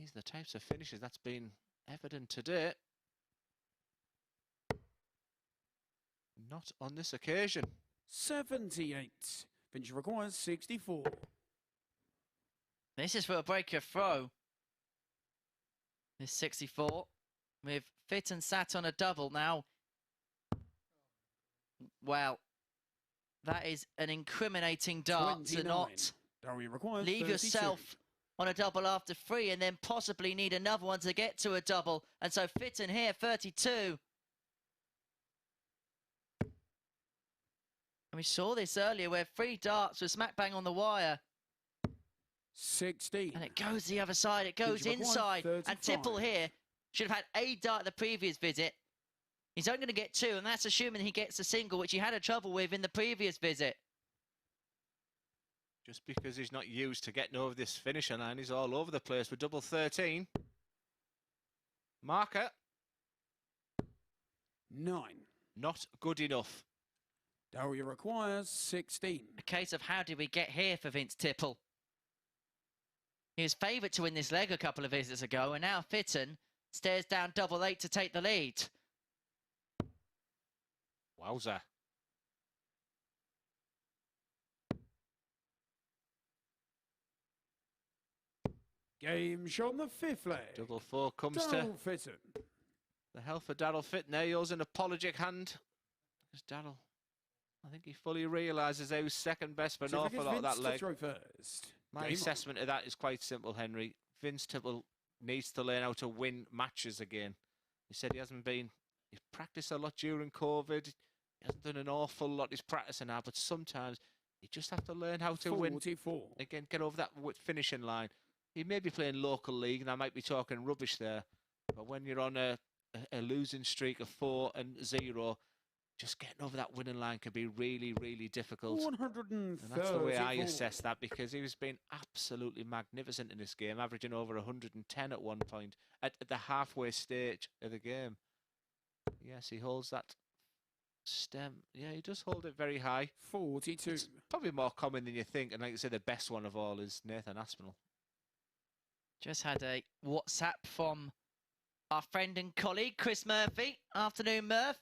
These are the types of finishes that's been evident today. Not on this occasion. 78. Finish requires 64. This is for a breaker throw. This 64 with Fitton sat on a double now. Well, that is an incriminating dart 29. to not Darryl requires leave 32. yourself on a double after 3 and then possibly need another one to get to a double. And so Fitton here, 32. And we saw this earlier where 3 darts were smack bang on the wire. 16. And it goes the other side, it goes inside. And Tipple here should have had a dart at the previous visit. He's only going to get 2, and that's assuming he gets a single, which he had a trouble with in the previous visit. Just because he's not used to getting over this finisher line, he's all over the place with double 13. Marker. 9. Not good enough. Darryl requires 16. A case of how did we get here for Vince Tipple. He was favoured to win this leg a couple of visits ago, and now Fitton stares down double 8 to take the lead. Wowza. Game shot on the 5th leg. Double 4 comes Darryl to Fitton. the health of Darryl Fitton there. He owes an apologetic hand. Because Darryl, I think he fully realises he was second best for an awful lot of that leg. Throw first. My assessment of that is quite simple, Henry. Vince Tipple needs to learn how to win matches again. He said he's practiced a lot during COVID. He hasn't done an awful lot. He's practicing now, but sometimes you just have to learn how to 44. win. Again, get over that finishing line. He may be playing local league, and I might be talking rubbish there. But when you're on a losing streak of 4-0, just getting over that winning line can be really, really difficult. 134. And that's the way I assess that, because he was being absolutely magnificent in this game, averaging over 110 at one point at the halfway stage of the game. Yes, he holds that stem. Yeah, he does hold it very high. 42. It's probably more common than you think. And like I say, the best one of all is Nathan Aspinall. Just had a WhatsApp from our friend and colleague, Chris Murphy. Afternoon, Murph.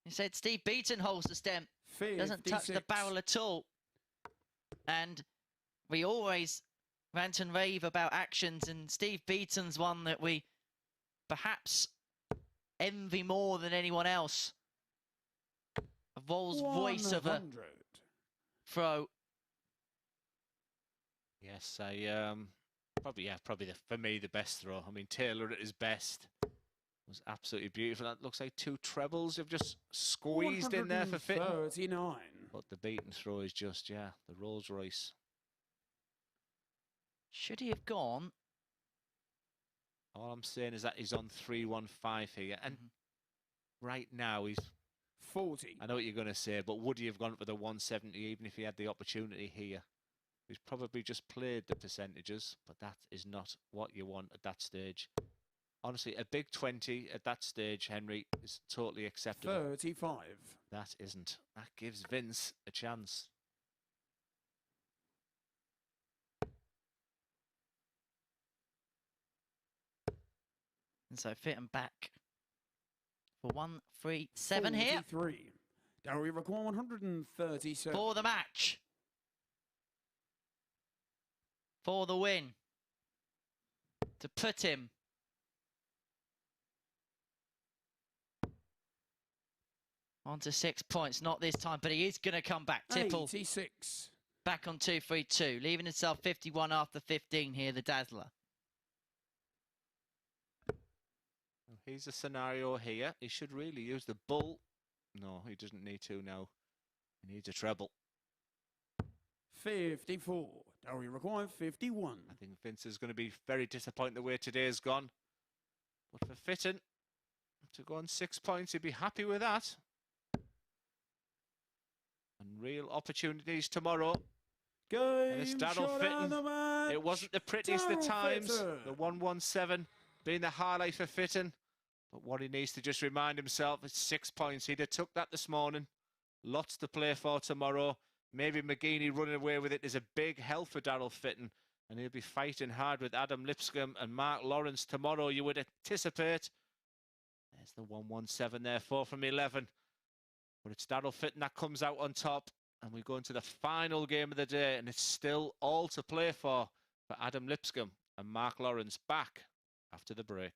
He said Steve Beaton holds the stem. 56. Doesn't touch the barrel at all. And we always rant and rave about actions, and Steve Beaton's one that we perhaps envy more than anyone else. A Vol's voice of a throw. Yes, probably for me the best throw. I mean, Taylor at his best was absolutely beautiful. That looks like 2 trebles have just squeezed in there for Fitton. 39. But the Beaton throw is just, the Rolls Royce. Should he have gone? All I'm saying is that he's on 3-1-5 here. And right now he's 40. I know what you're going to say, but would he have gone for the 170 even if he had the opportunity here? He's probably just played the percentages, but that is not what you want at that stage. Honestly, a big 20 at that stage, Henry, is totally acceptable. 35. That isn't. That gives Vince a chance. And so Fitton back for 1-3-7 here. 43. Darryl require 137. For the match. For the win. To put him on to 6 points. Not this time, but he is going to come back. Tipple 86. back on 2-3-2, leaving himself 51 after 15 here, the Dazzler. Here's a scenario here. He should really use the bull. No, he doesn't need to now. He needs a treble. 54. Darryl require 51. I think Vince is going to be very disappointed the way today's gone. But for Fitton to go on 6 points, he'd be happy with that. And real opportunities tomorrow. Game It's Darryl Fitton. It wasn't the prettiest of times. The 117 being the highlight for Fitton. But what he needs to just remind himself is 6 points. He'd have took that this morning. Lots to play for tomorrow. Maybe McGeaney running away with it is a big help for Darryl Fitton. And he'll be fighting hard with Adam Lipscomb and Mark Lawrence tomorrow, you would anticipate. There's the 117 there, 4 from 11. But it's Darryl Fitton that comes out on top. And we go into the final game of the day, and it's still all to play for Adam Lipscomb and Mark Lawrence back after the break.